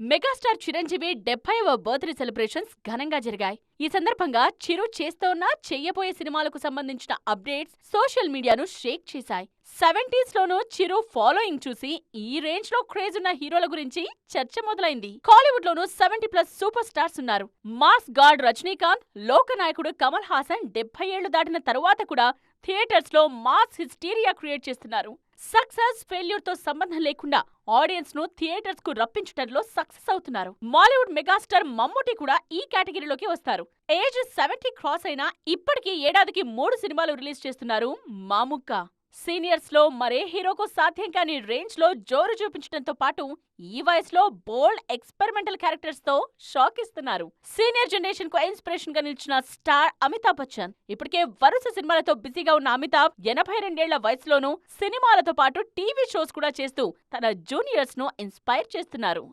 Megastar Chiranjeevi 70వ birthday celebrations ఘనంగా జరిగాయి. ఈ సందర్భంగా చిరు చేస్తోన్న, చెయ్యబోయే సినిమాలకు సంబంధించిన అప్డేట్స్ సోషల్ మీడియాను షేక్ చేశాయి. 70స్లోనూ చిరు ఫాలోయింగ్ చూసి ఈ రేంజ్ లో క్రేజ్ ఉన్న హీరోల గురించి చర్చ మొదలైంది. కాలీవుడ్ లోనూ 70+ సూపర్ స్టార్స్ ఉన్నారు. మాస్ గాడ్ రజనీకాంత్, లోకనాయకుడు కమల్ హాసన్ 70 ఏళ్లు దాటిన తరువాత కూడా థియేటర్స్ లో మాస్ హిస్టీరియా క్రియేట్ చేస్తున్నారు. సక్సెస్, ఫెయిల్యూర్ తో సంబంధం లేకుండా ఆడియన్స్ ను థియేటర్స్ కు రప్పించటంలో సక్సెస్ అవుతున్నారు. మాలీవుడ్ మెగాస్టార్ మమ్ముటి కూడా ఈ కేటగిరీలోకి వస్తారు. ఏజ్ 70 క్రాస్ అయినా ఇప్పటికీ ఏడాదికి 3 సినిమాలు రిలీజ్ చేస్తున్నారు మాముక్క. సీనియర్స్ లో మరే హీరోకు సాధ్యం కాని రేంజ్ లో జోరు చూపించడంతో పాటు ఈ వయసులో బోల్డ్ ఎక్స్పెరిమెంటల్ క్యారెక్టర్స్ తో షాక్ ఇస్తున్నారు. సీనియర్ జనరేషన్ కు ఇన్స్పిరేషన్ గా నిలిచిన స్టార్ అమితాబ్ బచ్చన్. ఇప్పటికే వరుస సినిమాలతో బిజీగా ఉన్న అమితాబ్ 82 ఏళ్ల వయసులోనూ సినిమాలతో పాటు టీవీ షోస్ కూడా చేస్తూ తన జూనియర్స్ ను ఇన్స్పైర్ చేస్తున్నారు.